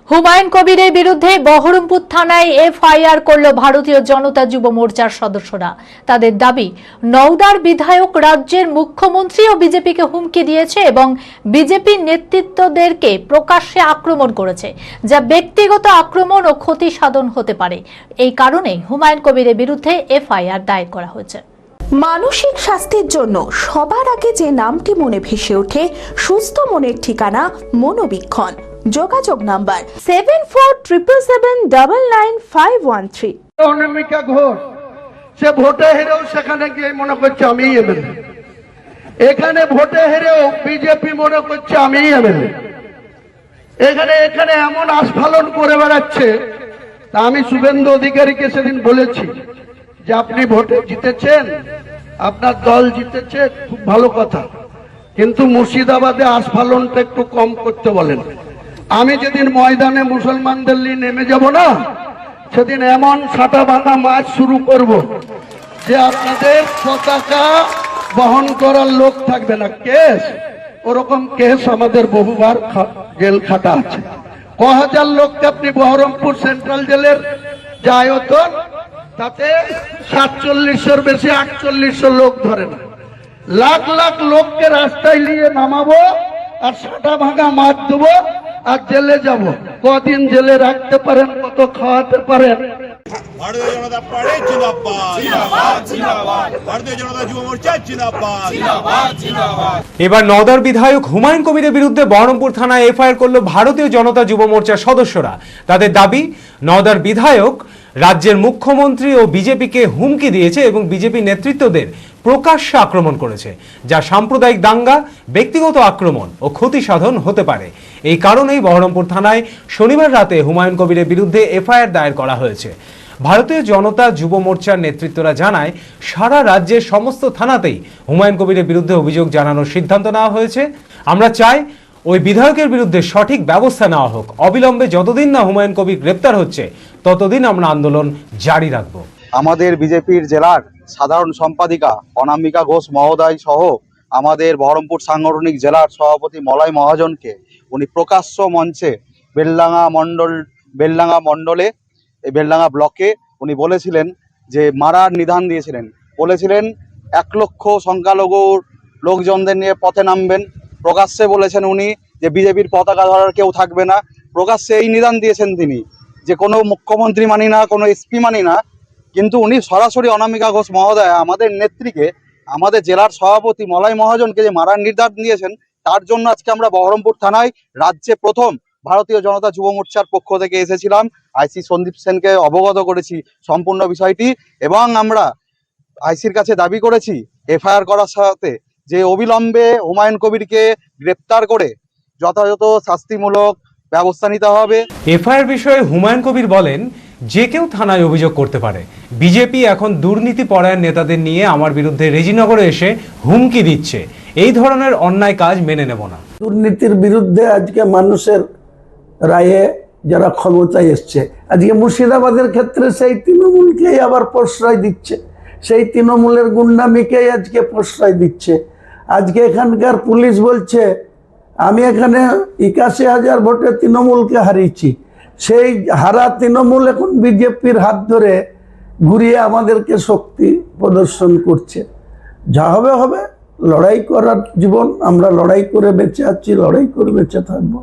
হুমায়ুন কবিরের বিরুদ্ধে বহরমপুর থানায় এফআইআর করল ভারতীয় জনতা যুব মোর্চার সদস্যরা। তাদের দাবি, নওদার বিধায়ক রাজ্যের মুখ্যমন্ত্রী ও বিজেপিকে হুমকি দিয়েছে এবং বিজেপি নেতৃত্বদেরকে প্রকাশ্যে আক্রমণ করেছে, যা ব্যক্তিগত আক্রমণ ও ক্ষতি সাধন হতে পারে। এই কারণেই হুমায়ুন কবিরের বিরুদ্ধে এফআইআর দায়ের করা হয়েছে। মানসিক স্বাস্থ্যের জন্য সবার আগে যে নামটি মনে ভেসে ওঠে, সুস্থ মনের ঠিকানা মনোবীক্ষণ। যোগাযোগ নাম্বার 7477799513। অনামিকা ঘোষ সে ভোটে হেরেও সেখানে গিয়ে মনে করছে আমি এমএলএ, এখানে ভোটে হেরেও বিজেপি মনে করছে আমি এমএলএ, এখানে এমন আস্ফালন করে বেড়াচ্ছে। তা আমি শুভেন্দু অধিকারীকে সেদিন বলেছি যে আপনি ভোটে জিতেছেন, আপনার দল জিতেছে, খুব ভালো কথা, কিন্তু মুর্শিদাবাদে আস্ফালনটা একটু কম করতে বলেন। আমি যেদিন ময়দানে মুসলমানদের নিয়ে নেমে যাব না, সেদিন এমন ছাতা ভাঙা মাছ শুরু করব যে আপনাদের পতাকা বহন করার লোক থাকবে না। কেস ওরকম কেস আমাদের বহুবার জেল খাটা আছে। ক হাজার লোককে আপনি বহরমপুর সেন্ট্রাল জেলের যা আয়তন, তাতে 4700-র বেশি 4800 লোক ধরে না। লাখ লাখ লোককে রাস্তায় নিয়ে নামাবো আর ছাতা ভাঙা মাছ দেবো আর জেলে যাব। কদিন জেলে রাখতে পারেন, কত খাওয়াতে পারেন? ভারতীয় জনতা পার্টি জিন্দাবাদ, জিন্দাবাদ, জিন্দাবাদ। ভারতীয় জনতা যুব মোর্চা জিন্দাবাদ, জিন্দাবাদ, জিন্দাবাদ। এবার নওদার বিধায়ক হুমায়ুন কবিরের বিরুদ্ধে বহরমপুর থানায় এফআইআর করল ভারতীয় জনতা যুব মোর্চার সদস্যরা। তাদের দাবি, নওদার বিধায়ক রাজ্যের মুখ্যমন্ত্রী ও বিজেপিকে হুমকি দিয়েছে এবং বিজেপি নেতৃত্বদের প্রকাশ্যে আক্রমণ করেছে, যা সাম্প্রদায়িক দাঙ্গা, ব্যক্তিগত আক্রমণ ও ক্ষতি সাধন হতে পারে। এই কারণেই বহরমপুর থানায় শনিবার রাতে হুমায়ুন কবিরের বিরুদ্ধে এফআইআর দায়ের করা হয়েছে। ভারতীয় জনতা যুব মোর্চার নেতৃত্বরা জানায়, সারা রাজ্যের সমস্ত থানাতেই হুমায়ুন কবিরের বিরুদ্ধে অভিযোগ জানানোর সিদ্ধান্ত নেওয়া হয়েছে। আমরা চাই ওই বিধায়কের বিরুদ্ধে সঠিক ব্যবস্থা নেওয়া হোক। অবিলম্বে যতদিন না হুমায়ুন কবির গ্রেপ্তার হচ্ছে, ততদিন আমরা আন্দোলন জারি রাখব। আমাদের বিজেপির জেলার সাধারণ সম্পাদিকা অনামিকা ঘোষ মহোদয় সহ আমাদের বহরমপুর সাংগঠনিক জেলার সভাপতি মলয় মহাজনকে উনি প্রকাশ্য মঞ্চে বেলডাঙ্গা মণ্ডলে বেলডাঙ্গা ব্লকে উনি বলেছিলেন যে মারার নিধান দিয়েছিলেন, বলেছিলেন 1 লক্ষ সংখ্যালঘুর লোকজনদের নিয়ে পথে নামবেন। প্রকাশ্যে বলেছেন উনি যে বিজেপির পতাকা ধরার কেউ থাকবে না। প্রকাশ্যে এই নিদান দিয়েছেন তিনি যে কোনো মুখ্যমন্ত্রী মানি না, কোনো এসপি মানি না। কিন্তু উনি সরাসরি অনামিকা ঘোষ মহোদয় আমাদের নেত্রীকে, আমাদের জেলার সভাপতি মলয় মহাজনকে যে মারার নির্দেশ দিয়েছেন, তার জন্য আজকে আমরা বহরমপুর থানায় রাজ্যে প্রথম ভারতীয় জনতা যুব মোর্চার পক্ষ থেকে এসেছিলাম। আইসি সন্দীপ সেনকে অবগত করেছি সম্পূর্ণ বিষয়টি এবং আমরা আইসির কাছে দাবি করেছি এফআইআর করার সাথে যে অবিলম্বে হুমায়ুন কবিরকে গ্রেপ্তার করে যথাযথ শাস্তিমূলক ব্যবস্থা নিতে হবে। এফআইআর বিষয়ে হুমায়ুন কবির বলেন, যে কেউ থানায় অভিযোগ করতে পারে। বিজেপি এখন দুর্নীতি পরায়ণ নেতাদের নিয়ে আমার বিরুদ্ধে রেজিনগরে এসে হুমকি দিচ্ছে। এই ধরনের অন্যায় কাজ মেনে নেব না। দুর্নীতির বিরুদ্ধে আজকে মানুষের রায়ে যারা ক্ষমতায় এসছে, আজকে মুর্শিদাবাদের ক্ষেত্রে সেই তৃণমূলকেই আবার প্রশ্রয় দিচ্ছে, সেই তৃণমূলের গুন্ডামিকেই আজকে প্রশ্রয় দিচ্ছে। আজকে এখানকার পুলিশ বলছে আমি এখানে 81,000 ভোটে তৃণমূলকে হারিয়েছি। সেই হারা তৃণমূল এখন বিজেপির হাত ধরে ঘুরিয়ে আমাদেরকে শক্তি প্রদর্শন করছে। যা হবে হবে, লড়াই করার জীবন, আমরা লড়াই করে বেঁচে আছি, লড়াই করে বেঁচে থাকবো।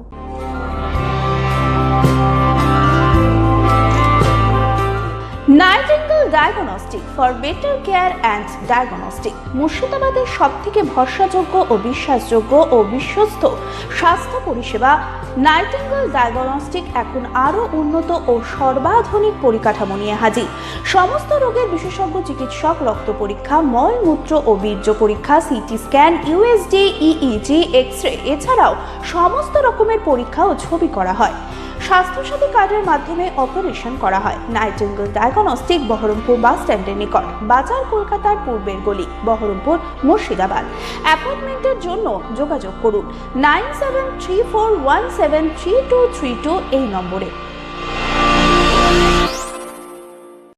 Nightingale diagnostic for better care and diagnostic মুর্শিদাবাদের সবথেকে ভরসাযোগ্য ও বিশ্বাসযোগ্য ও বিশ্বস্ত স্বাস্থ্য পরিষেবা নাইটিঙ্গেল ডায়াগনস্টিক এখন আরও উন্নত ও সর্বাধুনিক পরিকাঠামো নিয়ে হাজির। সমস্ত রোগের বিশেষজ্ঞ চিকিৎসক, রক্ত পরীক্ষা, মলমূত্র ও বীর্য পরীক্ষা, CT scan, USG, EEG, X-ray, এছাড়াও সমস্ত রকমের পরীক্ষা ও ছবি করা হয়। স্বাস্থ্যসাথী কার্ডের মাধ্যমে অপারেশন করা হয়। নাইটিঙ্গেল ডায়াগনস্টিক বহরমপুর বাস স্ট্যান্ডের নিকট, বাজার, কলকাতার পূর্বের গলি, বহরমপুর, মুর্শিদাবাদ। অ্যাপয়েন্টমেন্টের জন্য যোগাযোগ করুন 9734173232 এই নম্বরে।